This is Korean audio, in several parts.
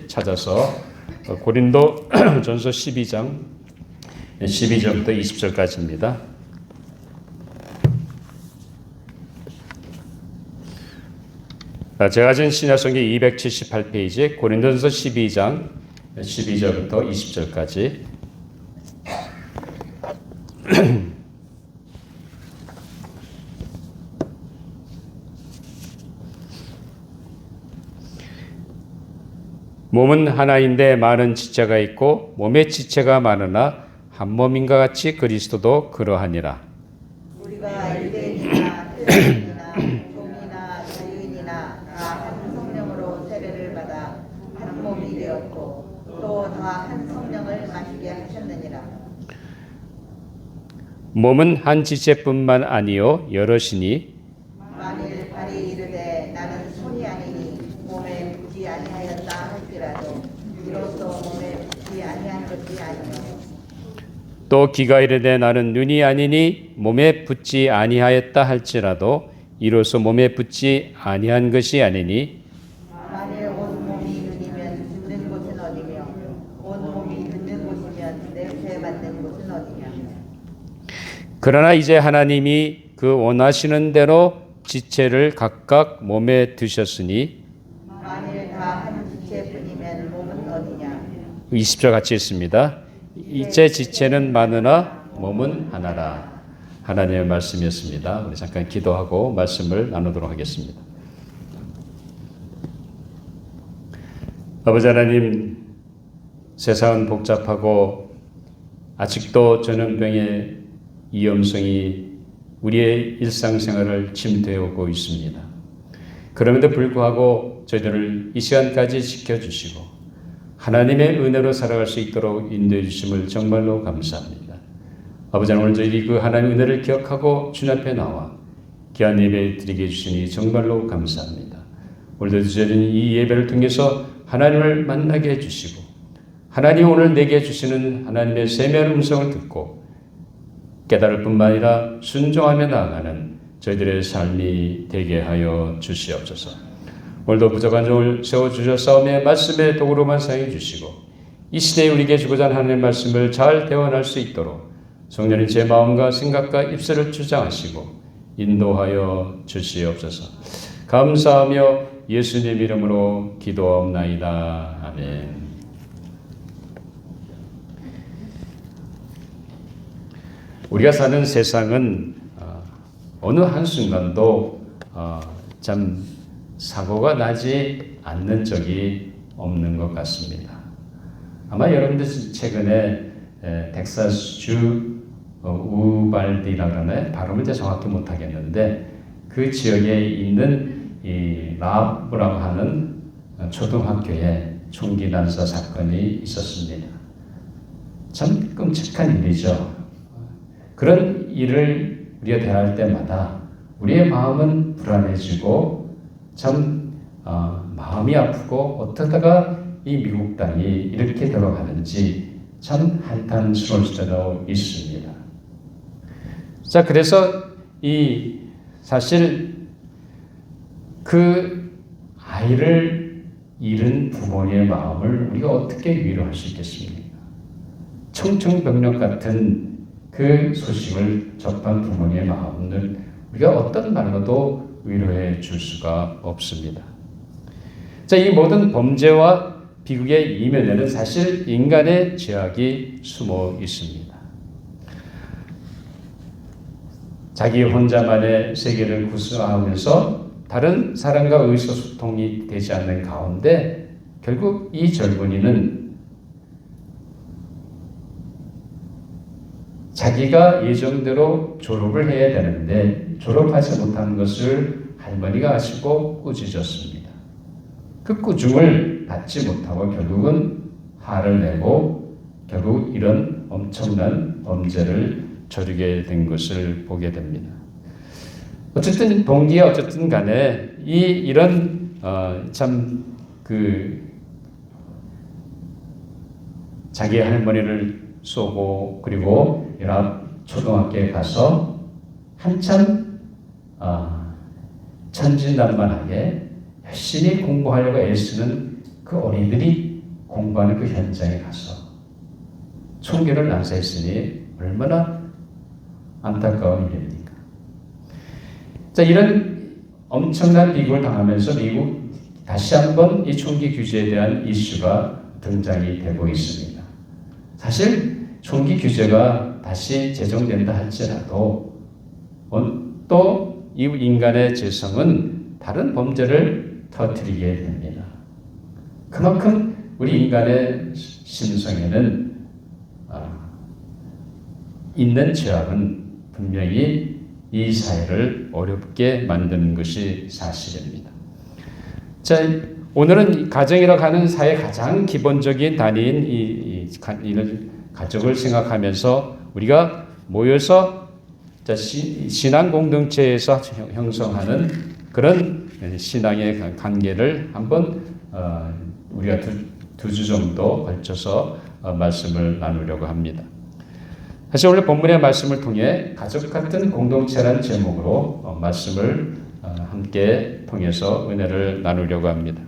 찾아서 고린도전서 12장 12절부터 20절까지입니다. 제가 가진 신약성경 278페이지 고린도전서 12장 12절부터 20절까지 몸은 하나인데 많은 지체가 있고 몸에 지체가 많으나 한 몸인과 같이 그리스도도 그러하니라. 우리가 유대인이나 헬라인이나 종이나 자유인이나 다 한 성령으로 세례를 받아 한 몸이 되었고 또 다 한 성령을 마시게 하셨느니라. 몸은 한 지체뿐만 아니요 여럿이니 만일 발이 이르되 나는 손이 아니니 몸에 붙지 아니하였다 할지라도 이로써 몸에 붙지 아니한 것이 아니요 또 귀가 이르되 나는 눈이 아니니 몸에 붙지 아니하였다 할지라도 이로써 몸에 붙지 아니한 것이 아니니 만일 온 몸이 눈이면 듣는 곳은 어디며 온 몸이 듣는 곳이면 냄새 맡는 곳은 어디냐. 그러나 이제 하나님이 그 원하시는 대로 지체를 각각 몸에 두셨으니 만일 다 한 지체뿐이면 몸은 어디냐. 20절 같이 있습니다. 이제 지체는 많으나 몸은 하나라. 하나님의 말씀이었습니다. 우리 잠깐 기도하고 말씀을 나누도록 하겠습니다. 아버지 하나님, 세상은 복잡하고 아직도 전염병의 위험성이 우리의 일상생활을 침투해오고 있습니다. 그럼에도 불구하고 저희들을 이 시간까지 지켜주시고 하나님의 은혜로 살아갈 수 있도록 인도해 주심을 정말로 감사합니다. 아버지 하나님, 오늘 저희들이 그 하나님의 은혜를 기억하고 주님 앞에 나와 귀한 예배 드리게 해주시니 정말로 감사합니다. 오늘도 저희들은 이 예배를 통해서 하나님을 만나게 해주시고 하나님 오늘 내게 주시는 하나님의 세미한 음성을 듣고 깨달을 뿐만 아니라 순종하며 나아가는 저희들의 삶이 되게 하여 주시옵소서. 오늘도 부족한 종을 세워주셔서 말씀의 도구로만 사용해 주시고 이 시대에 우리에게 주고자 하는 하나님의 말씀을 잘 대원할 수 있도록 성령님 제 마음과 생각과 입술을 주장하시고 인도하여 주시옵소서. 감사하며 예수님 이름으로 기도하옵나이다. 아멘. 우리가 사는 세상은 어느 한순간도 참 사고가 나지 않는 적이 없는 것 같습니다. 아마 여러분들 최근에 텍사스주 우발디라 그러나요? 발음을 정확히 못하겠는데 그 지역에 있는 이 라브라고 하는 초등학교에 총기 난사 사건이 있었습니다. 참 끔찍한 일이죠. 그런 일을 우리가 대할 때마다 우리의 마음은 불안해지고 참 마음이 아프고 어쩌다가 이 미국 땅이 이렇게 들어가는지 참 한탄스러울 수도 있습니다. 자, 그래서 이 사실 그 아이를 잃은 부모의 마음을 우리가 어떻게 위로할 수 있겠습니까? 청천벽력 같은 그 소식을 접한 부모의 마음을 우리가 어떤 말로도 위로해 줄 수가 없습니다. 자, 이 모든 범죄와 비극의 이면에는 사실 인간의 죄악이 숨어 있습니다. 자기 혼자만의 세계를 구성하면서 다른 사람과 의사소통이 되지 않는 가운데 결국 이 젊은이는 자기가 예정대로 졸업을 해야 되는데 졸업하지 못한 것을 할머니가 아시고 꾸짖었습니다. 그 꾸중을 받지 못하고 결국은 화를 내고 결국 이런 엄청난 범죄를 저지르게 된 것을 보게 됩니다. 어쨌든 동기에 어쨌든 간에 이런 참 자기 할머니를 쏘고 그리고 연합 초등학교에 가서 한참 천진난만하게 열심히 공부하려고 애쓰는 그 어린이들이 공부하는 그 현장에 가서 총기를 난사했으니 얼마나 안타까운 일입니까? 자, 이런 엄청난 비극을 당하면서 미국 다시 한번 이 총기 규제에 대한 이슈가 등장이 되고 있습니다. 사실 총기 규제가 다시 제정된다 할지라도 또 이 인간의 죄성은 다른 범죄를 터뜨리게 됩니다. 그만큼 우리 인간의 심성에는 있는 죄악은 분명히 이 사회를 어렵게 만드는 것이 사실입니다. 자, 오늘은 가정이라고 하는 사회의 가장 기본적인 단위인 이 가족을 생각하면서 우리가 모여서 신앙 공동체에서 형성하는 그런 신앙의 관계를 한번 우리가 두 주 정도 걸쳐서 말씀을 나누려고 합니다. 사실 오늘 본문의 말씀을 통해 가족 같은 공동체라는 제목으로 말씀을 함께 통해서 은혜를 나누려고 합니다.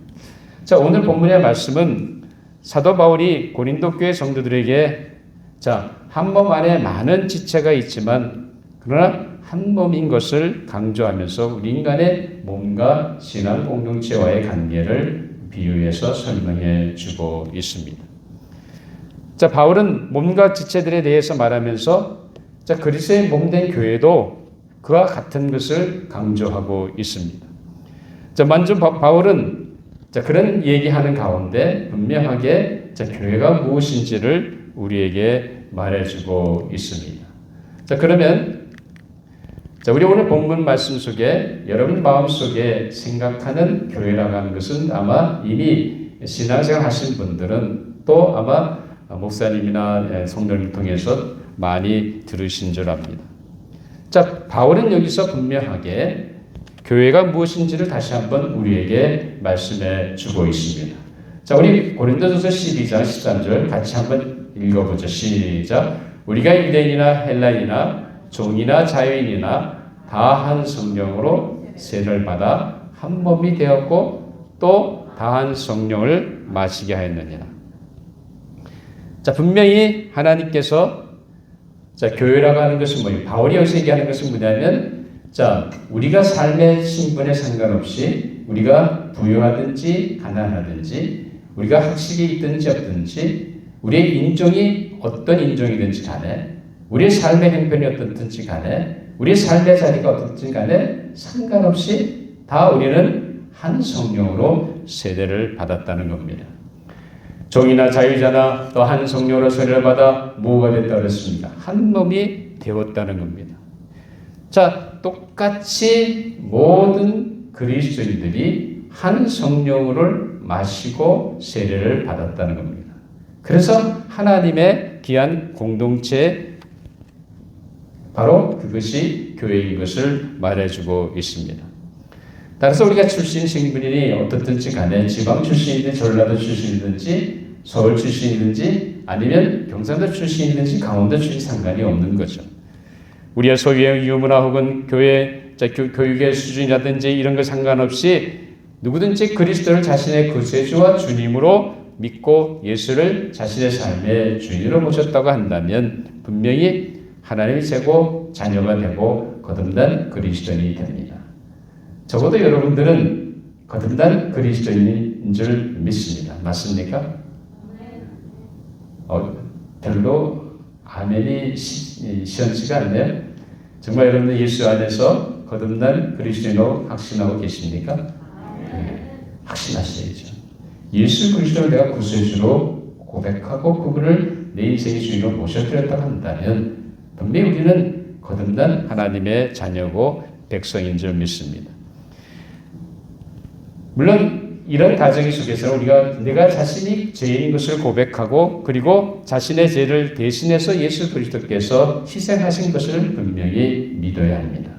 자, 오늘 본문의 말씀은 사도 바울이 고린도 교회 성도들에게 한 몸 안에 많은 지체가 있지만 그러나 한 몸인 것을 강조하면서 우리 인간의 몸과 신앙 공동체와의 관계를 비유해서 설명해 주고 있습니다. 자, 바울은 몸과 지체들에 대해서 말하면서 그리스도의 몸된 교회도 그와 같은 것을 강조하고 있습니다. 먼저 바울은 그런 얘기하는 가운데 분명하게 교회가 무엇인지를 우리에게 말해주고 있습니다. 그러면 우리 오늘 본문 말씀 속에 여러분 마음속에 생각하는 교회라고 하는 것은 아마 이미 신앙생활 하신 분들은 또 아마 목사님이나 성도님을 통해서 많이 들으신 줄 압니다. 바울은 여기서 분명하게 교회가 무엇인지를 다시 한번 우리에게 말씀해 주고 있습니다. 우리 고린도전서 12장 13절 같이 한번 읽어보죠. 시작. 우리가 유대인이나 헬라인이나 종이나 자유인이나 다 한 성령으로 세례를 받아 한 몸이 되었고 또 다 한 성령을 마시게 하였느니라. 분명히 하나님께서 교회라고 하는 것은 뭐예요? 바울이 여기서 얘기하는 것은 뭐냐면 우리가 삶의 신분에 상관없이 우리가 부유하든지 가난하든지 우리가 학식이 있든지 없든지 우리의 인종이 어떤 인종이든지 간에 우리의 삶의 형편이 어떻든지 간에 우리의 삶의 자리가 어떻든지 간에 상관없이 다 우리는 한 성령으로 세례를 받았다는 겁니다. 종이나 자유자나 또 한 성령으로 세례를 받아 뭐가 됐다고 했습니까? 한 몸이 되었다는 겁니다. 똑같이 모든 그리스도인들이 한 성령을 마시고 세례를 받았다는 겁니다. 그래서 하나님의 귀한 공동체 바로 그것이 교회인 것을 말해주고 있습니다. 따라서 우리가 출신 신분이 어떻든지 간에 지방 출신이든 전라도 출신이든지 서울 출신이든지 아니면 경상도 출신이든지 강원도 출신 상관이 없는 거죠. 우리의 소유의 유문화 혹은 교육의 수준이라든지 이런 것 상관없이 누구든지 그리스도를 자신의 구세주와 주님으로 믿고 예수를 자신의 삶의 주인으로 모셨다고 한다면 분명히 하나님의 제고 자녀가 되고 거듭난 그리스도인이 됩니다. 적어도 여러분들은 거듭난 그리스도인인 줄 믿습니다. 맞습니까? 별로 아멘이 시원치가 않네요. 정말 여러분들 예수 안에서 거듭난 그리스도인으로 확신하고 계십니까? 네, 확신하셔야죠. 예수 그리스도를 내가 구세주로 고백하고 그분을 내 인생의 주인으로 모셔드렸다고 한다면 분명히 우리는 거듭난 하나님의 자녀고 백성인 줄 믿습니다. 물론 이런 가정 속에서 내가 자신이 죄인인 것을 고백하고 그리고 자신의 죄를 대신해서 예수 그리스도께서 희생하신 것을 분명히 믿어야 합니다.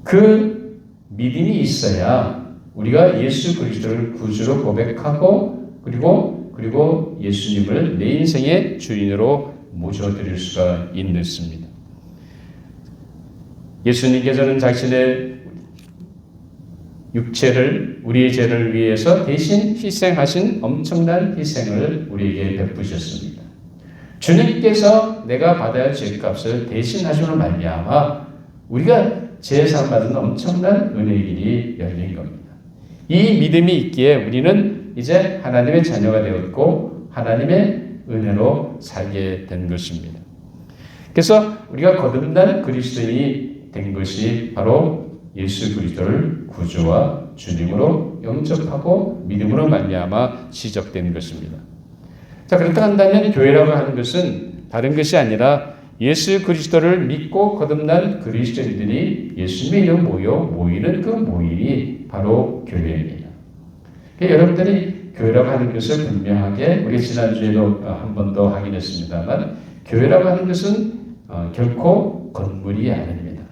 그 믿음이 있어야 우리가 예수 그리스도를 구주로 고백하고 그리고 예수님을 내 인생의 주인으로 모셔드릴 수가 있습니다. 예수님께서는 자신의 육체를 우리의 죄를 위해서 대신 희생하신 엄청난 희생을 우리에게 베푸셨습니다. 주님께서 내가 받아야 할 죄값을 대신하심으로 말미암아 우리가 제사함 받은 엄청난 은혜의 길이 열린 겁니다. 이 믿음이 있기에 우리는 이제 하나님의 자녀가 되었고 하나님의 은혜로 살게 된 것입니다. 그래서 우리가 거듭난 그리스도인이 된 것이 바로 예수 그리스도를 구주와 주님으로 영접하고 믿음으로 말미암아 시작된 것입니다. 자, 그렇다 한다면 교회라고 하는 것은 다른 것이 아니라 예수 그리스도를 믿고 거듭난 그리스도인들이 예수님의 이름 모이는 그 모임이 바로 교회입니다. 그러니까 여러분들이 교회라고 하는 것을 분명하게 우리 지난주에도 한 번 더 확인했습니다만 교회라고 하는 것은 결코 건물이 아닙니다.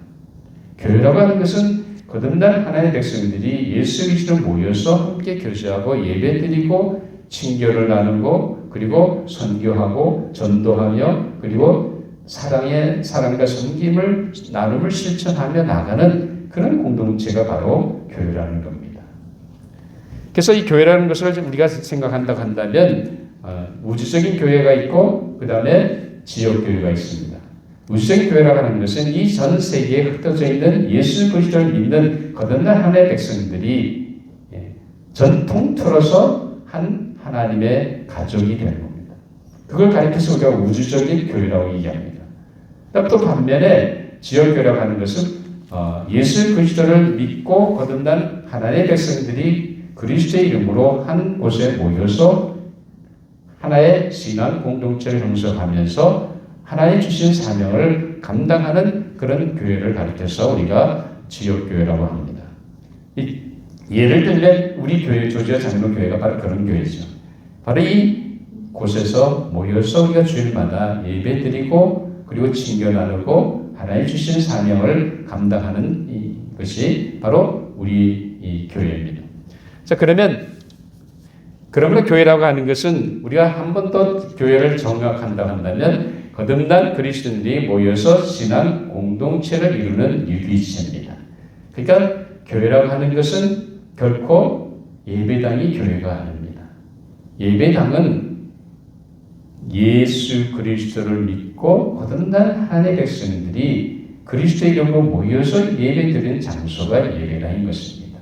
교회라고 하는 것은 거듭난 하나님의 백성들이 예수 그리스도로 모여서 함께 교제하고 예배드리고 친교를 나누고 그리고 선교하고 전도하며 그리고 사랑과 섬김을 나눔을 실천하며 나가는 그런 공동체가 바로 교회라는 겁니다. 그래서 이 교회라는 것을 우리가 생각한다고 한다면 우주적인 교회가 있고 그 다음에 지역교회가 있습니다. 우주적인 교회라고 하는 것은 이 전 세계에 흩어져 있는 예수 그리스도를 믿는 거듭난 하나님의 백성들이 전통 틀어서 한 하나님의 가족이 되는 겁니다. 그걸 가리켜서 우리가 우주적인 교회라고 얘기합니다. 또 반면에 지역교회라고 하는 것은 예수 그리스도를 믿고 거듭난 하나님의 백성들이 그리스도의 이름으로 한 곳에 모여서 하나의 신앙 공동체를 형성하면서 하나님 주신 사명을 감당하는 그런 교회를 가리켜서 우리가 지역교회라고 합니다. 예를 들면 우리 교회 조지아 장로교회가 바로 그런 교회죠. 바로 이 곳에서 모여서 우리가 주일마다 예배드리고 그리고 친교 나누고 하나님 주신 사명을 감당하는 것이 바로 우리 이 교회입니다. 자, 그러면 교회라고 하는 것은 우리가 한 번 더 교회를 정확한다고 한다면 거듭난 그리스도인들이 모여서 신앙 공동체를 이루는 유기체입니다. 그러니까 교회라고 하는 것은 결코 예배당이 교회가 아닙니다. 예배당은 예수 그리스도를 믿고 거듭난 하나님의 백성들이 그리스도의 이름으로 모여서 예배드리는 장소가 예배당인 것입니다.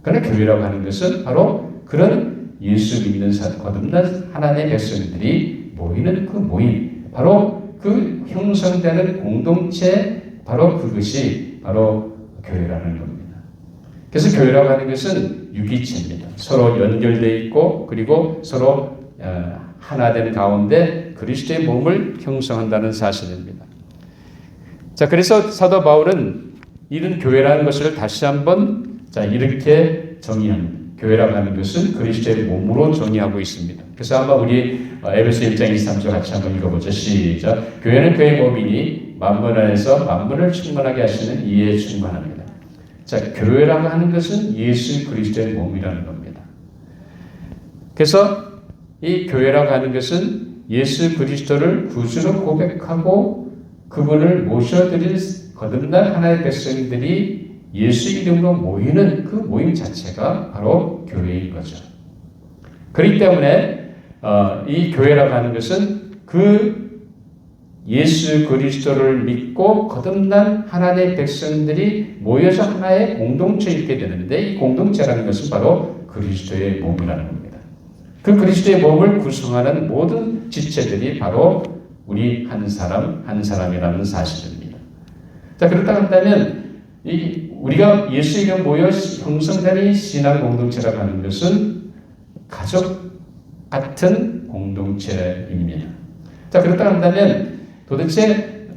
그러나 교회라고 하는 것은 바로 그런 예수 믿는 거듭난 하나님의 백성들이 모이는 그 모임, 바로 그 형성되는 공동체, 바로 그것이 바로 교회라는 겁니다. 그래서 교회라고 하는 것은 유기체입니다. 서로 연결되어 있고 그리고 서로 하나된 가운데 그리스도의 몸을 형성한다는 사실입니다. 자, 그래서 사도 바울은 이런 교회라는 것을 다시 한번 이렇게 정의합니다. 교회라고 하는 것은 그리스도의 몸으로 정의하고 있습니다. 그래서 아마 우리 에베소 1장 23절 같이 한번 읽어보죠. 시작. 교회는 그의 몸이니 만물 안에서 만물을 충만하게 하시는 이에 충만합니다. 자, 교회라고 하는 것은 예수 그리스도의 몸이라는 겁니다. 그래서 이 교회라고 하는 것은 예수 그리스도를 구주로 고백하고 그분을 모셔드릴 거듭난 하나님의 백성들이 예수 이름으로 모이는 그 모임 자체가 바로 교회인 거죠. 그렇기 때문에 이 교회라고 하는 것은 그 예수 그리스도를 믿고 거듭난 하나님의 백성들이 모여서 하나의 공동체에 있게 되는데 이 공동체라는 것은 바로 그리스도의 몸이라는 겁니다. 그 그리스도의 몸을 구성하는 모든 지체들이 바로 우리 한 사람 한 사람이라는 사실입니다. 자, 그렇다 한다면 우리가 예수 이름 모여 형성되는 신앙 공동체라고 하는 것은 가족 같은 공동체입니다. 자, 그렇다 한다면 도대체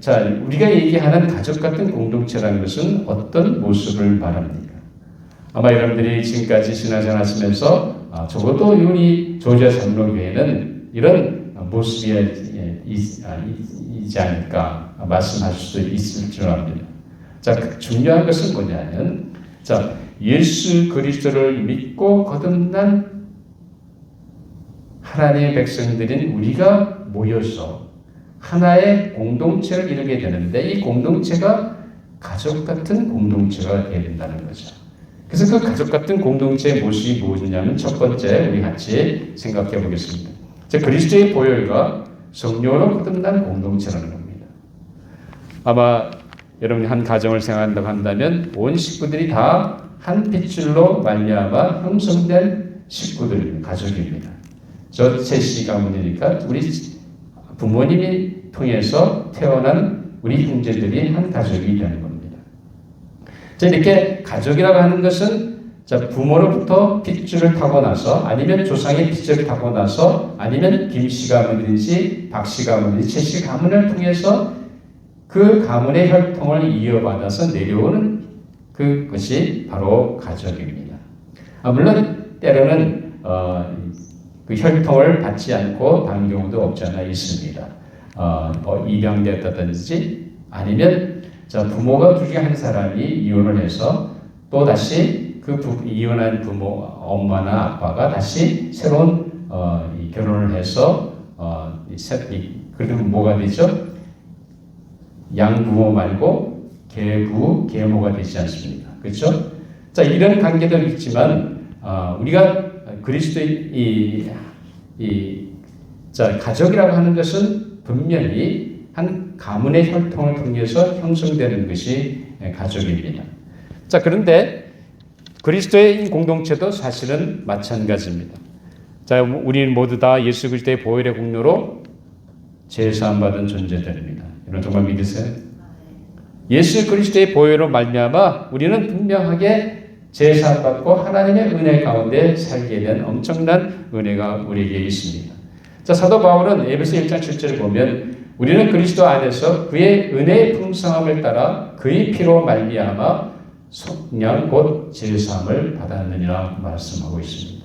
우리가 얘기하는 가족 같은 공동체라는 것은 어떤 모습을 말합니까? 아마 여러분들이 지금까지 신앙생활 하시면서 적어도 우리 조지아 장로교회는 이런 모습이 있지 않을까 말씀하실 수도 있을 줄 압니다. 자, 중요한 것은 뭐냐면, 예수 그리스도를 믿고 거듭난 하나님의 백성들인 우리가 모여서 하나의 공동체를 이루게 되는데 이 공동체가 가족 같은 공동체가 되어야 된다는 거죠. 그래서 그 가족 같은 공동체의 모습이 무엇이냐면 첫 번째 우리 같이 생각해 보겠습니다. 그리스도의 보혈과 성령으로 거듭난 공동체라는 겁니다. 아마 여러분이 한 가정을 생각한다고 한다면 온 식구들이 다 한 핏줄로 말미암아 형성된 식구들입니다. 가족입니다. 저 셋이 가문이니까 우리 부모님이 통해서 태어난 우리 형제들이 한 가족이 되는 겁니다. 자, 이렇게 가족이라고 하는 것은 부모로부터 핏줄을 타고 나서 아니면 조상의 핏줄을 타고 나서 아니면 김씨 가문이든지 박씨 가문이든지 최씨 가문을 통해서 그 가문의 혈통을 이어받아서 내려오는 그것이 바로 가족입니다. 물론 때로는 그 혈통을 받지 않고 다른 경우도 없지 않아 있습니다. 입양되었다든지 아니면 부모가 둘 중에 한 사람이 이혼을 해서 또 다시 그 이혼한 부모 엄마나 아빠가 다시 새로운 결혼을 해서 그러면 뭐가 되죠? 양부모 말고 계부, 계모가 되지 않습니까? 그렇죠? 자, 이런 관계도 있지만 우리가 그리스도의 가족이라고 하는 것은 분명히 한 가문의 혈통을 통해서 형성되는 것이 가족입니다. 자, 그런데 그리스도의 공동체도 사실은 마찬가지입니다. 자, 우리는 모두 다 예수 그리스도의 보혈의 공로로 제사함 받은 존재들입니다. 여러분 정말 믿으세요? 예수 그리스도의 보혈로 말미암아 우리는 분명하게 제사함 받고 하나님의 은혜 가운데 살게 된 엄청난 은혜가 우리에게 있습니다. 자, 사도 바울은 에베소 1장 7절을 보면 우리는 그리스도 안에서 그의 은혜의 풍성함을 따라 그의 피로 말미암아 속량 곧 제사함을 받았느니라 말씀하고 있습니다.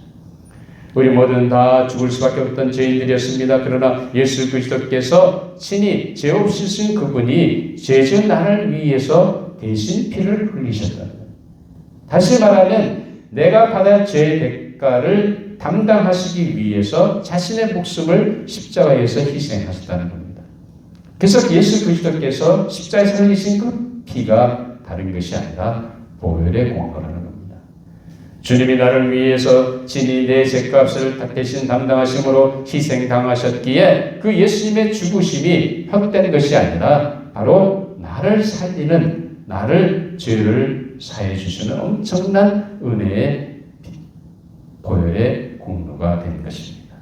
우리 모두는 다 죽을 수밖에 없던 죄인들이었습니다. 그러나 예수 그리스도께서 친히 죄 없이 쓴 그분이 죄 지은 나를 위해서 대신 피를 흘리셨다. 다시 말하면 내가 받을 죄의 대가를 담당하시기 위해서 자신의 목숨을 십자가에서 희생하셨다는 겁니다. 그래서 예수 그리스도께서 십자가에서 흘리신 그 피가 다른 것이 아니라 보혈의 공로라는 겁니다. 주님이 나를 위해서 친히 내 죄값을 대신 담당하심으로 희생당하셨기에 그 예수님의 죽으심이 헛된 것이 아니라 바로 나를 살리는, 나를 죄를 사해 주시는 엄청난 은혜의 보혈의 공로가 된 것입니다.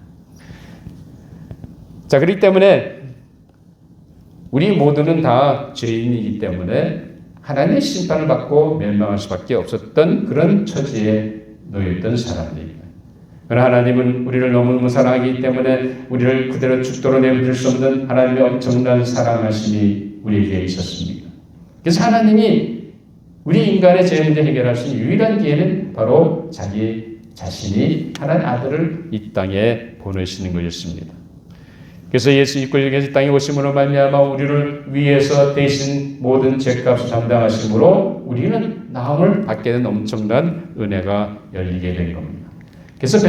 자, 그렇기 때문에 우리 모두는 다 죄인이기 때문에 하나님의 심판을 받고 멸망할 수밖에 없었던 그런 처지에 놓여있던 사람들입니다. 그러나 하나님은 우리를 너무너무 사랑하기 때문에 우리를 그대로 죽도록 내버릴 수 없는 하나님의 엄청난 사랑하심이 우리에게 있었습니다. 그래서 하나님이 우리 인간의 죄 문제 해결할 수 있는 유일한 기회는 바로 자기 자신이 하나님의 아들을 이 땅에 보내시는 것이었습니다. 그래서 예수 이끌려서 땅에 오심으로 말미암아 우리를 위해서 대신 모든 죄값을 담당하심으로 우리는 나음을 받게 된 엄청난 은혜가 열리게 된 겁니다. 그래서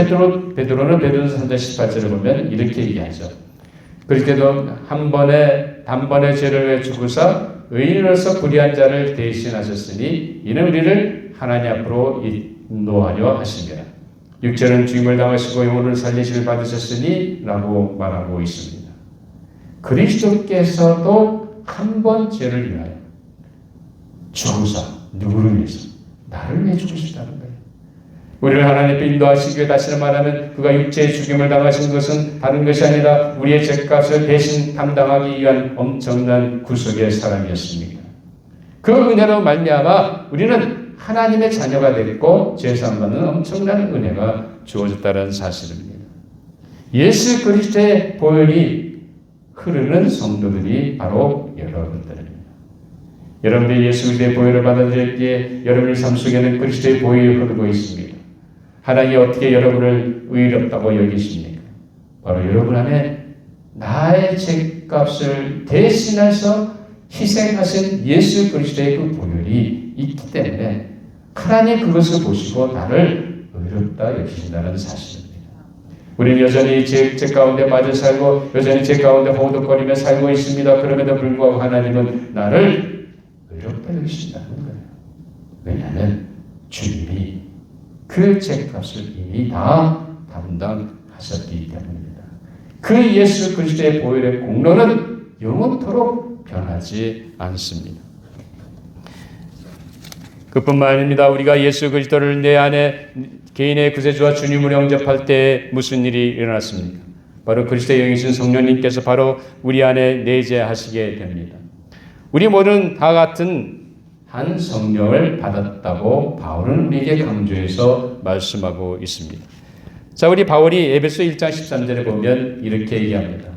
베드로는 베드로서 3장 18절을 보면 이렇게 얘기하죠. 그렇게도 단번에 죄를 위해 죽으사 의인으로서 불의한 자를 대신하셨으니 이는 우리를 하나님 앞으로 인도하려 하심이라. 육체는 죽임을 당하시고 영혼을 살리심을 받으셨으니 라고 말하고 있습니다. 그리스도께서도 한 번 죄를 위하여 죽으사 누구를 위해서? 나를 위해 죽으셨다는 거예요. 우리를 하나님 앞에 인도하시기 위해 다시 말하면 그가 육체의 죽임을 당하신 것은 다른 것이 아니라 우리의 죄값을 대신 담당하기 위한 엄청난 구속의 사람이었습니다. 그 은혜로 말미암아 우리는 하나님의 자녀가 됐고 죄사함 받는 엄청난 은혜가 주어졌다는 사실입니다. 예수 그리스도의 보혈이 흐르는 성도들이 바로 여러분들입니다. 여러분들이 예수 그리스도의 보혈을 받아들였기에 여러분의 삶 속에는 그리스도의 보혈이 흐르고 있습니다. 하나님이 어떻게 여러분을 의롭다고 여기십니까? 바로 여러분 안에 나의 죄값을 대신해서 희생하신 예수 그리스도의 그 보혈이 있기 때문에 하나님 그것을 보시고 나를 의롭다 여기신다는 사실입니다. 우리는 여전히 죄 가운데 빠져 살고 여전히 죄 가운데 호덕거리며 살고 있습니다. 그럼에도 불구하고 하나님은 나를 의롭다 여기신다는 거예요. 왜냐하면 주님이 그 죄값을 이미 다 담당하셨기 때문입니다. 그 예수 그리스도의 보혈의 공로는 영원토록 변하지 않습니다. 그뿐만 아닙니다. 우리가 예수 그리스도를 내 안에 개인의 구세주와 주님으로 영접할 때 무슨 일이 일어났습니까? 바로 그리스도의 영이신 성령님께서 바로 우리 안에 내재하시게 됩니다. 우리 모두는 다 같은 한 성령을 받았다고 바울은 우리에게 강조해서 말씀하고 있습니다. 자, 우리 바울이 에베소 1장 13절에 보면 이렇게 얘기합니다.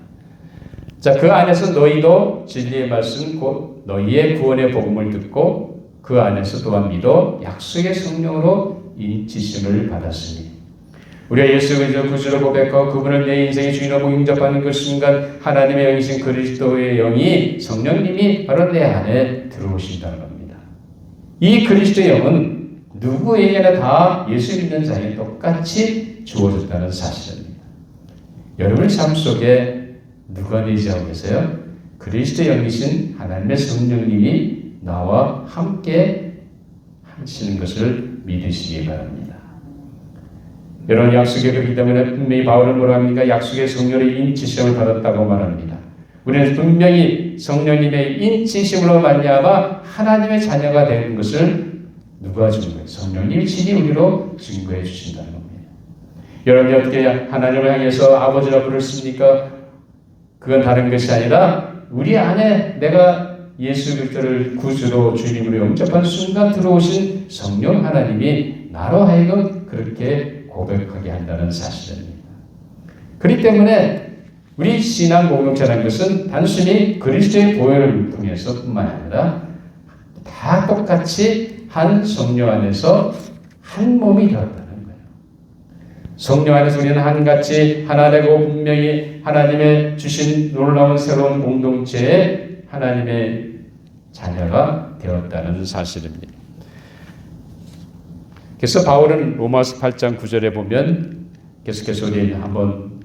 자, 그 안에서 너희도 진리의 말씀 곧 너희의 구원의 복음을 듣고 그 안에서 또한 믿어 약속의 성령으로 인치심을 받았으니 우리가 예수 그리스도 구주로 고백하고 그분을 내 인생의 주인으로 영접하는 그 순간 하나님의 영이신 그리스도의 영이 성령님이 바로 내 안에 들어오신다는 겁니다. 이 그리스도의 영은 누구에게나 다 예수 믿는 자에게 똑같이 주어졌다는 사실입니다. 여러분의 삶 속에 누가 내재하고 계세요? 그리스도의 영이신 하나님의 성령님이 나와 함께 하시는 것을 믿으시기 바랍니다. 여러분 약속의 그렇기 때문에 분명히 바울은 뭐라 합니까? 약속의 성령의 인치심을 받았다고 말합니다. 우리는 분명히 성령님의 인치심으로 말미암아 하나님의 자녀가 되는 것을 누가 증거해요? 성령님이 친히 우리로 증거해 주신다는 겁니다. 여러분이 어떻게 하나님을 향해서 아버지라 부르십니까? 그건 다른 것이 아니라 우리 안에 내가 예수 그리스도를 구주로 주님으로 영접한 순간 들어오신 성령 하나님이 나로 하여금 그렇게 고백하게 한다는 사실입니다. 그렇기 때문에 우리 신앙 공동체라는 것은 단순히 그리스도의 보혈을 통해서뿐만 아니라 다 똑같이 한 성령 안에서 한 몸이 되었다는 거예요. 성령 안에서 우리는 한같이 하나 되고 분명히 하나님의 주신 놀라운 새로운 공동체에 하나님의 자녀가 되었다는 사실입니다. 그래서 바울은 로마서 8장 9절에 보면 계속해서 우리 한번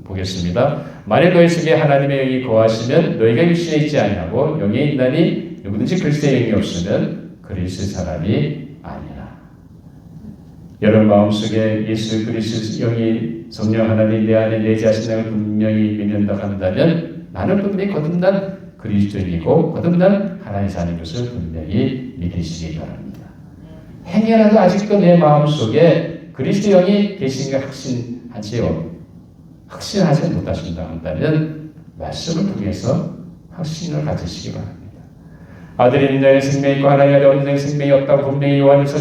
보겠습니다. 만일 너희 속에 하나님의 영이 거하시면 너희가 육신에 있지 아니하고 영에 있나니 누구든지 그리스도의 영이 없으면 그리스도의 사람이 아니라. 여러분 마음속에 예수 그리스도 영이 성령 하나님 내 안에 내재하신다는 걸 분명히 믿는다고 한다면 나는 분명히 거듭난 그리스도인이고 거듭난 하나님의 자녀인 것을 분명히 믿으시기 바랍니다. 행여라도 아직도 내 마음속에 그리스도 영이 계신가 확신하지 못하신다 한다면 말씀을 통해서 확신을 가지시기 바랍니다. 아들이 인자의 생명이 있고 하나님의 언제의 생명이 없다고 분명히 요한일서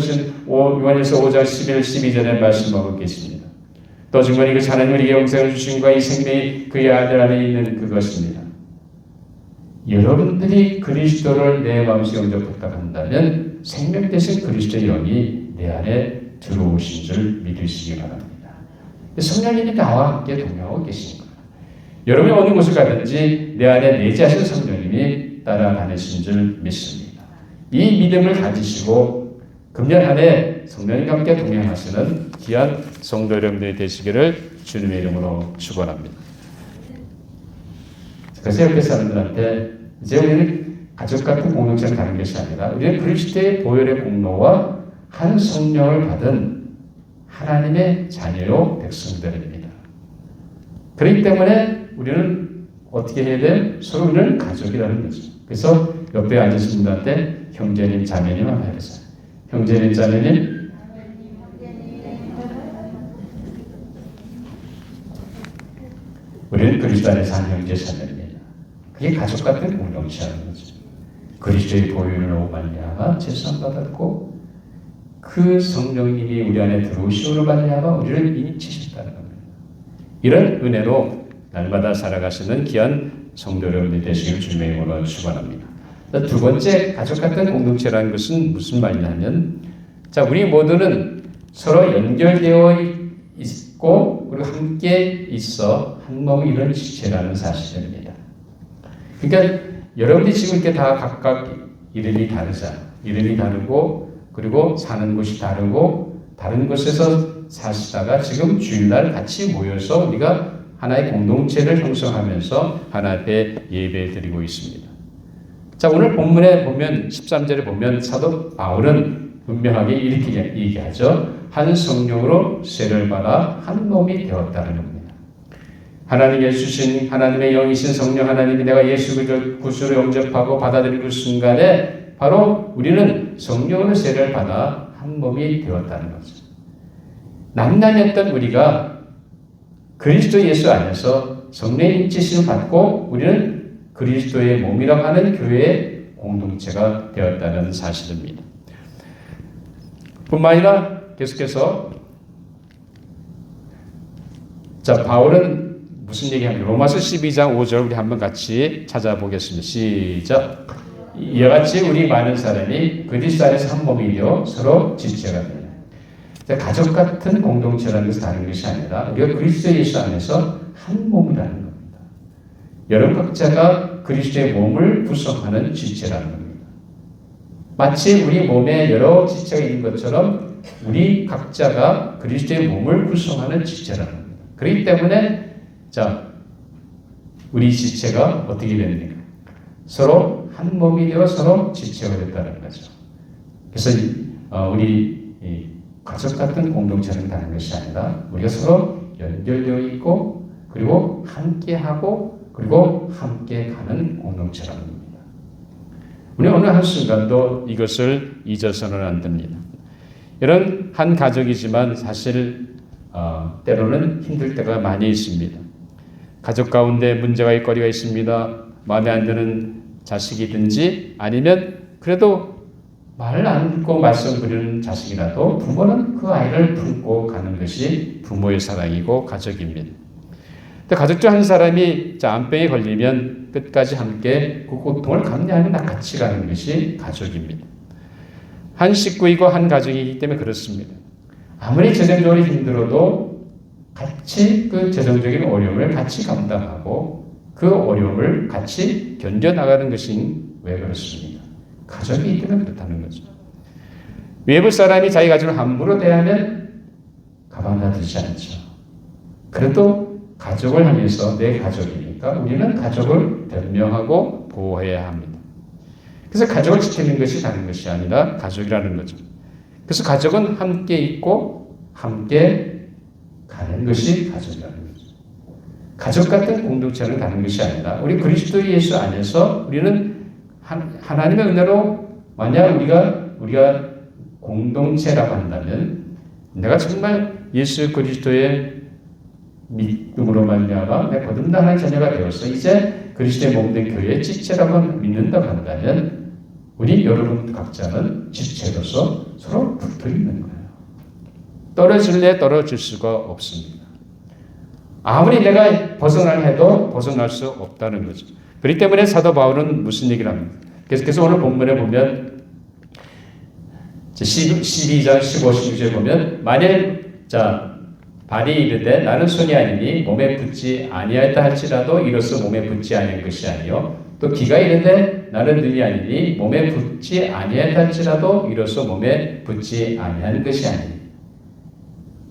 5장 11, 12절에 말씀하고 계십니다. 또 증거니 그 하나님이 우리에게 영생을 주신 과 이 생명이 그의 아들 안에 있는 그것입니다. 여러분들이 그리스도를 내 마음속에 영접했다 한다면 생명 대신 그리스도의 영이 내 안에 들어오신 줄 믿으시기 바랍니다. 성령님이 나와 함께 동행하고 계신 거예요. 여러분이 어느 곳을 가든지 내 안에 내재하신 성령님이 따라다니신 줄 믿습니다. 이 믿음을 가지시고 금년 한 해 성령님과 함께 동행하시는 귀한 성도 여러분들이 되시기를 주님의 이름으로 축원합니다. 그래서 옆에 사람들한테 이제 우리는 가족 같은 공동체를 가는 것이 아니라 우리는 그리스도의 보혈의 공로와 한 성령을 받은 하나님의 자녀요 백성들입니다. 그렇기 때문에 우리는 어떻게 해야 돼요? 서로 우리는 가족이라는 거죠. 그래서 옆에 앉으신 분들한테 형제님, 자매님 한번 해보세요. 형제님, 자매님. 우리는 그리스도 안에서 한 형제, 자매입니다. 그게 가족 같은 공동체라는 거죠. 그리스도의 보혈로 말미암아 제사함 받았고 그 성령님이 우리 안에 들어오시므로 말미암아 우리를 인치셨다는 겁니다. 이런 은혜로 날마다 살아가시는 귀한 성도 여러분들이 되시길 주님의 이름으로 축원합니다. 두 번째 가족 같은 공동체라는 것은 무슨 말이냐면 자 우리 모두는 서로 연결되어 있고 그리고 함께 있어 한 몸이 이런 지체라는 사실입니다. 그러니까 여러분들이 지금 이렇게 다 각각 이름이 다르잖아요. 이름이 다르고 그리고 사는 곳이 다르고 다른 곳에서 사시다가 지금 주일날 같이 모여서 우리가 하나의 공동체를 형성하면서 하나 앞에 예배 드리고 있습니다. 자 오늘 본문에 보면 13절에 보면 사도 바울은 분명하게 이렇게 얘기하죠. 한 성령으로 세를 받아 한 몸이 되었다는 겁니다. 하나님의 주신 하나님의 영이신 성령 하나님이 내가 예수 그리스도의 구주로 영접하고 받아들이는 순간에 바로 우리는 성령으로 세를 받아 한 몸이 되었다는 거죠. 남남이었던 우리가 그리스도 예수 안에서 성령의 인치심을 받고 우리는 그리스도의 몸이라고 하는 교회의 공동체가 되었다는 사실입니다. 뿐만 아니라 계속해서 바울은 무슨 얘기합니까? 로마서 12장 5절 우리 한번 같이 찾아보겠습니다. 시작. 이와 같이 우리 많은 사람이 그리스도 안에서 한 몸이 되어 서로 지체가 됩니다. 가족 같은 공동체라는 것은 다른 것이 아니라 우리가 그리스도 예수 안에서 한 몸이라는 겁니다. 여러분 각자가 그리스도의 몸을 구성하는 지체라는 겁니다. 마치 우리 몸에 여러 지체가 있는 것처럼 우리 각자가 그리스도의 몸을 구성하는 지체라는 겁니다. 그렇기 때문에 우리 지체가 어떻게 됩니까? 서로 한 몸이 되어 서로 지체가 됐다는 거죠. 그래서 우리 가족 같은 공동체는 다른 것이 아니라 우리가 서로 연결되어 있고 그리고 함께하고 그리고 함께 가는 공동체라는 겁니다. 우리 어느 한순간도 이것을 잊어서는 안 됩니다. 이런 한 가족이지만 사실 때로는 힘들 때가 많이 있습니다. 가족 가운데 문제가 있거리가 있습니다. 마음에 안 드는 자식이든지 아니면 그래도 말 안 듣고 말썽 부리는 자식이라도 부모는 그 아이를 품고 가는 것이 부모의 사랑이고 가족입니다. 근데 가족 중 한 사람이 암병에 걸리면 끝까지 함께 그 고통을 감내하며 같이 가는 것이 가족입니다. 한 식구이고 한 가족이기 때문에 그렇습니다. 아무리 재정적으로 힘들어도 같이 그 재정적인 어려움을 같이 감당하고 그 어려움을 같이 견뎌나가는 것이 왜 그렇습니까? 가족이기 때문에 그렇다는 거죠. 외부 사람이 자기 가족을 함부로 대하면 가만 놔두지 않죠. 그래도 가족을 향해서 내 가족이니까 우리는 가족을 변명하고 보호해야 합니다. 그래서 가족을 지키는 것이 다른 것이 아니라 가족이라는 거죠. 그래서 가족은 함께 있고 함께 가는 것이 가족이라는 거죠. 가족 같은 공동체는 다른 것이 아니라 우리 그리스도 예수 안에서 우리는 하나님의 은혜로 만약 우리가 공동체라고 한다면 내가 정말 예수 그리스도의 믿음으로 말미암아 내가 거듭난 하나님의 자녀가 되어서 이제 그리스도의 몸된 교회의 지체라고 믿는다고 한다면 우리 여러분 각자는 지체로서 서로 붙어 있는 거예요. 떨어질래 떨어질 수가 없습니다. 아무리 내가 벗어나려 해도 벗어날 수 없다는 거죠. 그렇기 때문에 사도 바울은 무슨 얘기를 합니까? 계속해서 오늘 본문에 보면 12장 15, 16절에 보면 만일 발이 이르되 나는 손이 아니니 몸에 붙지 아니하였다 할지라도 이로써 몸에 붙지 아니한 것이 아니요 또 귀가 이르되 나는 눈이 아니니 몸에 붙지 아니하였다 할지라도 이로써 몸에 붙지 아니한 것이 아니니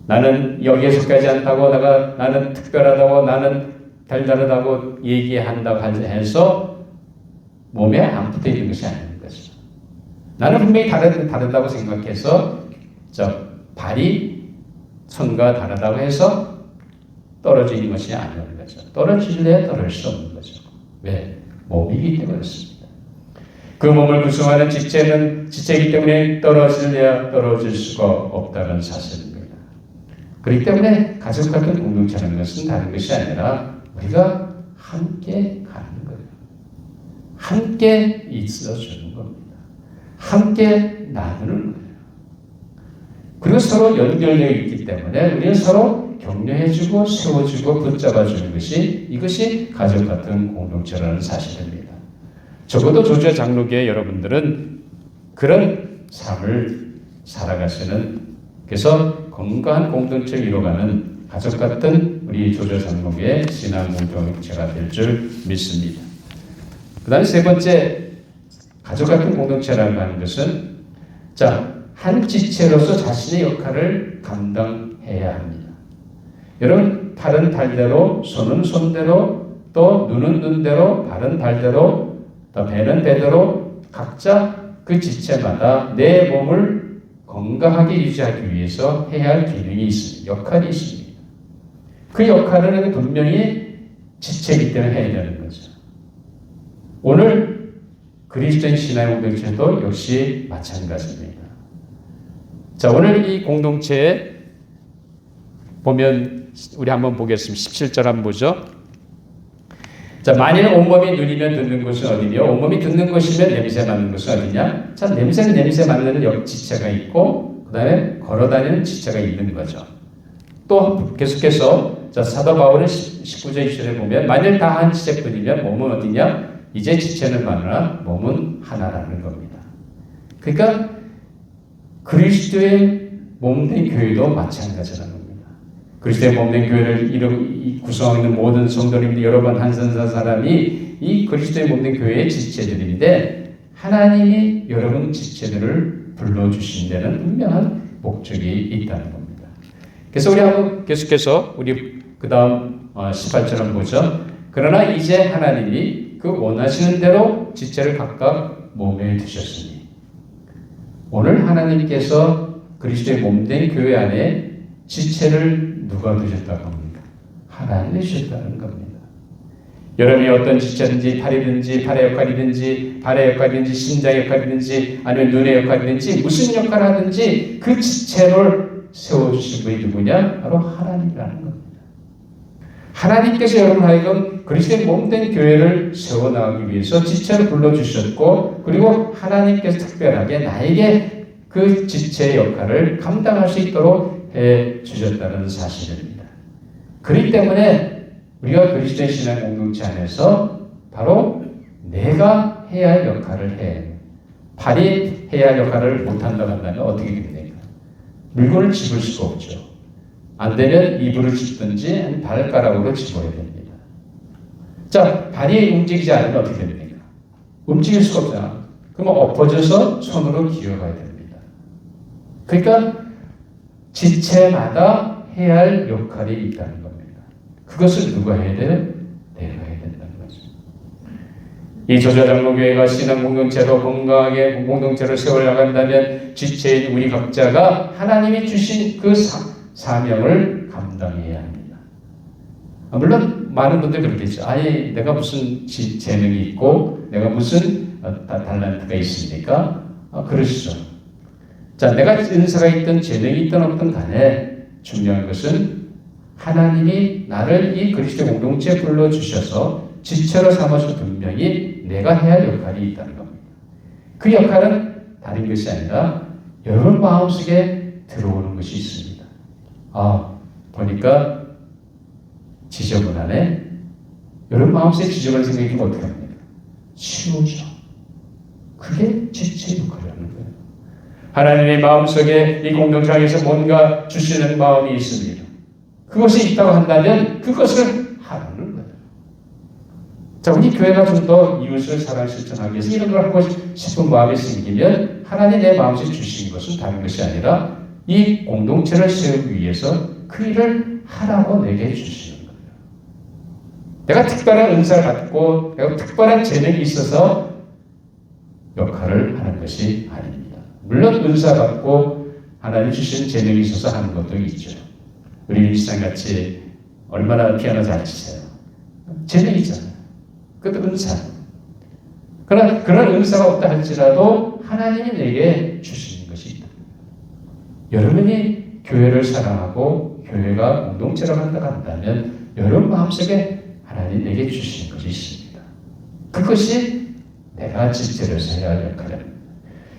나는 여기에 속하지 않다고 나는 특별하다고 나는 달달하다고 얘기한다고 해서 몸에 안 붙어 있는 것이 아닌 거죠. 나는 분명히 다르다고 생각해서 발이 손과 다르다고 해서 떨어지는 것이 아니라는 거죠. 떨어질래야 떨어질 수 없는 거죠. 왜? 몸이기 때문에 그렇습니다. 그 몸을 구성하는 지체는 지체이기 때문에 떨어질래야 떨어질 수가 없다는 사실입니다. 그렇기 때문에 가족 같은 공동체라는 것은 다른 것이 아니라 우리가 함께 가는 거예요. 함께 있어주는 겁니다. 함께 나누는 거예요. 그리고 서로 연결되어 있기 때문에 우리는 서로 격려해주고 세워주고 붙잡아주는 것이 이것이 가족 같은 공동체라는 사실입니다. 적어도 조지아 장로교회 여러분들은 그런 삶을 살아가시는 그래서 건강한 공동체를 이뤄가는 가족 같은 우리 조지아 장로교회 신앙 공동체가 될 줄 믿습니다. 그 다음에 세 번째 가족 같은 공동체라고 하는 것은 한 지체로서 자신의 역할을 감당해야 합니다. 여러분 팔은 팔대로 손은 손대로 또 눈은 눈대로 발은 발대로 또 배는 배대로 각자 그 지체마다 내 몸을 건강하게 유지하기 위해서 해야 할 기능이 있습니다. 역할이 있습니다. 그 역할은 분명히 지체이기 때문에 해야 되는 거죠. 오늘 그리스도인 신앙 공동체도 역시 마찬가지입니다. 자, 오늘 이 공동체에 보면 우리 한번 보겠습니다. 17절 한번 보죠. 자, 만일 온몸이 눈이면 듣는 곳은 어디며 온몸이 듣는 곳이면 냄새 맡는 곳은 어디냐? 자, 냄새는 냄새 맡는 지체가 있고 그 다음에 걸어다니는 지체가 있는 거죠. 또 계속해서 자, 사도 바울은 19절 20절에 보면 만일 다 한 지체뿐이면 몸은 어디냐? 이제 지체는 많으나 몸은 하나라는 겁니다. 그러니까 그리스도의 몸된 교회도 마찬가지라는 겁니다. 그리스도의 몸된 교회를 구성하고 있는 모든 성도님들 여러 번 한선사 사람이 이 그리스도의 몸된 교회의 지체들인데 하나님이 여러분 지체들을 불러주신 데는 분명한 목적이 있다는 겁니다. 그래서 우리 한번 계속해서 우리 그 다음 18절 한번 보죠. 그러나 이제 하나님이 그 원하시는 대로 지체를 각각 몸에 두셨으니 오늘 하나님께서 그리스도의 몸된 교회 안에 지체를 누가 두셨다고 합니까? 하나님이 주셨다는 겁니다. 여러분이 어떤 지체든지 팔이든지 팔의 역할이든지 발의 역할이든지 심장의 역할이든지 아니면 눈의 역할이든지 무슨 역할을 하든지 그 지체를 세워주신 분이 누구냐? 바로 하나님이라는 겁니다. 하나님께서 여러분 하여금 그리스도의 몸된 교회를 세워나가기 위해서 지체를 불러주셨고 그리고 하나님께서 특별하게 나에게 그 지체의 역할을 감당할 수 있도록 해주셨다는 사실입니다. 그렇기 때문에 우리가 그리스도의 신앙 공동체 안에서 바로 내가 해야 할 역할을 해. 발이 해야 할 역할을 못한다고 한다면 어떻게 됩니까? 물건을 집을 수가 없죠. 안 되면 이불을 집든지 아니면 발가락으로 집어야 됩니다. 자, 발이 움직이지 않으면 어떻게 됩니까? 움직일 수가 없잖아. 그러면 엎어져서 손으로 기어가야 됩니다. 그러니까 지체마다 해야 할 역할이 있다는 겁니다. 그것을 누가 해야 돼요? 내가 해야 된다는 거죠. 이 조자장로교회가 신앙 공동체로 건강하게 공동체를 세워나간다면 지체인 우리 각자가 하나님이 주신 그 사명을 감당해야 합니다. 물론 많은 분들이 그러겠죠. 아예 내가 무슨 재능이 있고 내가 무슨 달란트가 있습니까? 그러시죠. 자, 내가 은사가 있든 재능이 있든 없든 간에 중요한 것은 하나님이 나를 이 그리스도 공동체에 불러주셔서 지체로 삼아서 분명히 내가 해야 할 역할이 있다는 겁니다. 그 역할은 다른 것이 아니라 여러분 마음속에 들어오는 것이 있습니다. 보니까 지저분하네. 여러분 마음속에 지저분한 생각이 들면 어떻게 합니까? 치우죠. 그게 지체 역할이라는 거예요. 하나님의 마음속에 이 공동체에서 뭔가 주시는 마음이 있습니다. 그것이 있다고 한다면 그것을 하라는 거예요. 자, 우리 교회가 좀 더 이웃을 사랑 실천하기 위해서 이런 걸 하고 싶은 마음이 생기면 하나님 내 마음속에 주신 것은 다른 것이 아니라 이 공동체를 세우기 위해서 그 일을 하라고 내게 주시는 거예요. 내가 특별한 은사를 갖고 내가 특별한 재능이 있어서 역할을 하는 것이 아닙니다. 물론 은사 갖고 하나님 주신 재능이 있어서 하는 것도 있죠. 우리 민시장같이 얼마나 피아노 잘 치세요? 재능이 있잖아요. 그것도 은사. 그러나 그런 은사가 없다 할지라도 하나님이 내게 주시는 것이 있다. 여러분이 교회를 사랑하고 교회가 공동체로 간다고 한다면 여러분 마음속에 하나님 내게 주시는 것이 있습니다. 그것이 내가 지체를 해야 할 역할입니다.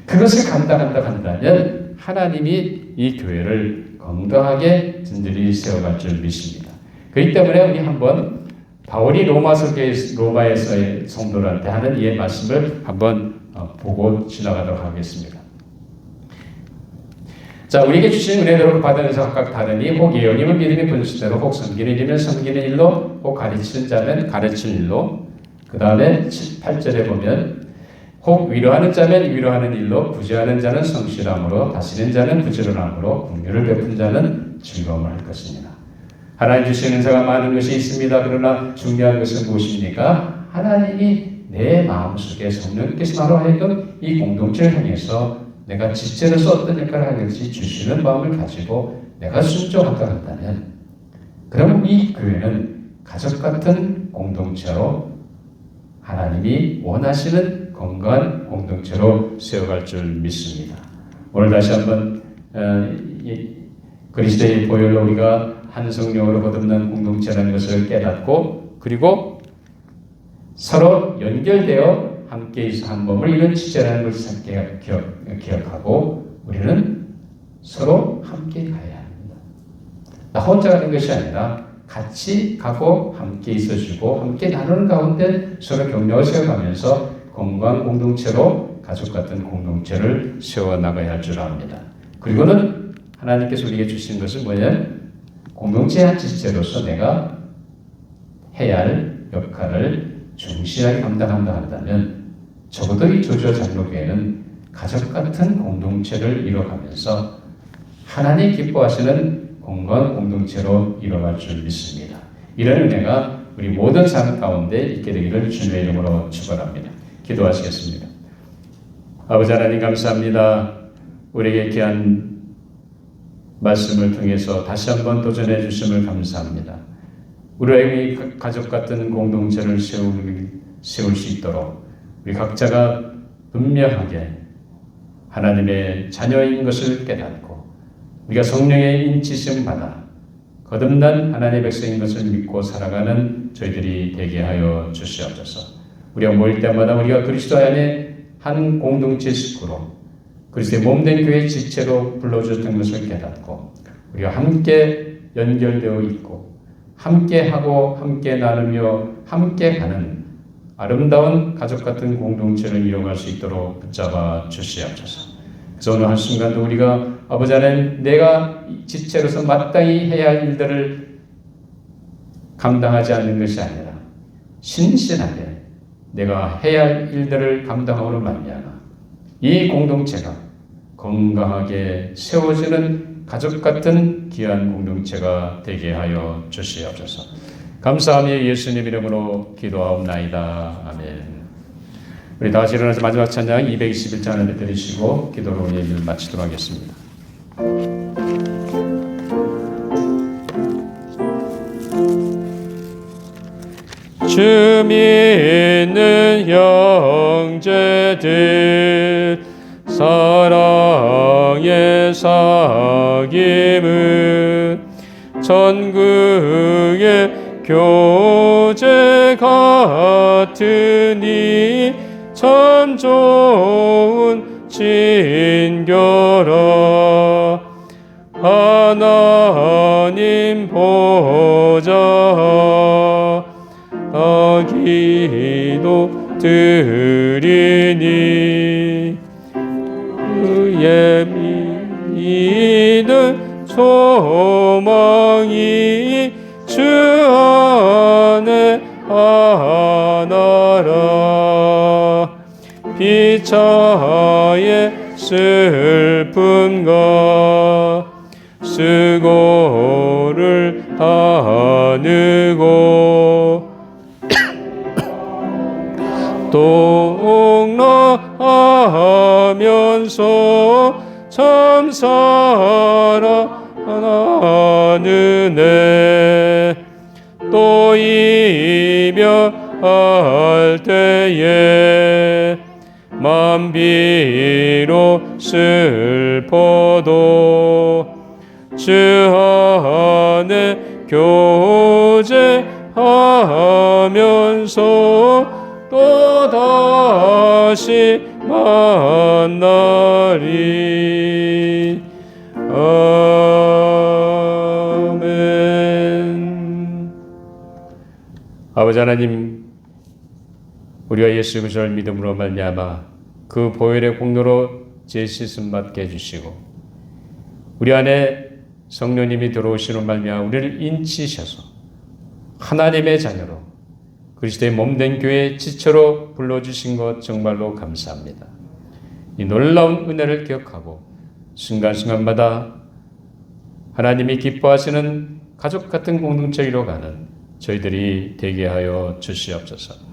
그것을 감당한다고 한다면 하나님이 이 교회를 건강하게 든든히 세워갈 줄 믿습니다. 그렇기 때문에 우리 한번 바울이 로마에서의 성도들한테 하는 이 말씀을 한번 보고 지나가도록 하겠습니다. 자, 우리에게 주신 은혜대로 받은 은사 각각 다르니 혹 예언이면 믿음의 분수대로 혹 섬기는 일이면 섬기는 일로 혹 가르치는 자면 가르치는 일로 그 다음에 8절에 보면 혹 위로하는 자면 위로하는 일로 구제하는 자는 성실함으로 다스리는 자는 부지런함으로 긍휼을 베푼 자는 즐거움을 할 것입니다. 하나님 주신 은사가 많은 것이 있습니다. 그러나 중요한 것은 무엇입니까? 하나님이 내 마음속에 성령께서 나로 하여금 이 공동체를 향해서 내가 지체로서 어떤 역할을 하는지 주시는 마음을 가지고 내가 순종하다 한다면, 그럼 이 교회는 가족 같은 공동체로 하나님이 원하시는 건강한 공동체로 세워갈 줄 믿습니다. 오늘 다시 한번 그리스도의 보혈로 우리가 한 성령으로 거듭난 공동체라는 것을 깨닫고, 그리고 서로 연결되어 함께 있어 한 몸을 이룬 지체라는 것을 기억하고 우리는 서로 함께 가야 합니다. 나 혼자 가는 것이 아니라 같이 가고 함께 있어주고 함께 나누는 가운데 서로 격려를 세워가면서 건강한 공동체로 가족 같은 공동체를 세워나가야 할 줄 압니다. 그리고는 하나님께서 우리에게 주신 것은 뭐냐면 공동체의 한 지체로서 내가 해야 할 역할을 충실하게 감당한다 한다면 적어도 이 조지아 장로교회는 가족 같은 공동체를 이뤄가면서 하나님 기뻐하시는 건강한 공동체로 이뤄갈 줄 믿습니다. 이런 은혜가 우리 모든 삶 가운데 있게 되기를 주님의 이름으로 축원합니다. 기도하시겠습니다. 아버지 하나님 감사합니다. 우리에게 귀한 말씀을 통해서 다시 한번 도전해 주심을 감사합니다. 우리에게 가족 같은 공동체를 세울 수 있도록 우리 각자가 분명하게 하나님의 자녀인 것을 깨닫고 우리가 성령의 인치심 받아 거듭난 하나님의 백성인 것을 믿고 살아가는 저희들이 되게 하여 주시옵소서. 우리가 모일 때마다 우리가 그리스도 안에 한 공동체 식구로 그리스도의 몸된 교회 지체로 불러주셨던 것을 깨닫고 우리가 함께 연결되어 있고 함께하고 함께 나누며 함께 가는 아름다운 가족 같은 공동체를 이뤄갈 수 있도록 붙잡아 주시옵소서. 그래서 오늘 한순간도 우리가 아버지 하나님 내가 지체로서 마땅히 해야 할 일들을 감당하지 않는 것이 아니라 신실하게 내가 해야 할 일들을 감당함으로 말미암아 이 공동체가 건강하게 세워지는 가족 같은 귀한 공동체가 되게 하여 주시옵소서. 감사하며 예수님 이름으로 기도하옵나이다. 아멘. 우리 다 같이 일어나서 마지막 찬양 221찬을 드리시고 기도로 예배를 마치도록 하겠습니다. 주 믿는 형제들 사랑의 사귐은 전국의 교제 같으니 참 좋은 친교라. 하나님 보좌 기도 드리니 그의 믿는 소망이 주 안에 하나라. 피차의 슬픔과 수고를 나누고 동락하면서 참 살아나느네. 또 이별할 때에 만비로 슬퍼도 주 안에 교제하면서 또 다시 만나리. 아멘. 아버지 하나님, 우리가 예수 그리스도를 믿음으로 말미암아 그 보혈의 공로로 죄 씻음 받게 해주시고 우리 안에 성령님이 들어오시는 말미암아 우리를 인치셔서 하나님의 자녀로 그리스도의 몸된 교회의 지체로 불러주신 것 정말로 감사합니다. 이 놀라운 은혜를 기억하고 순간순간마다 하나님이 기뻐하시는 가족 같은 공동체로 가는 저희들이 되게 하여 주시옵소서.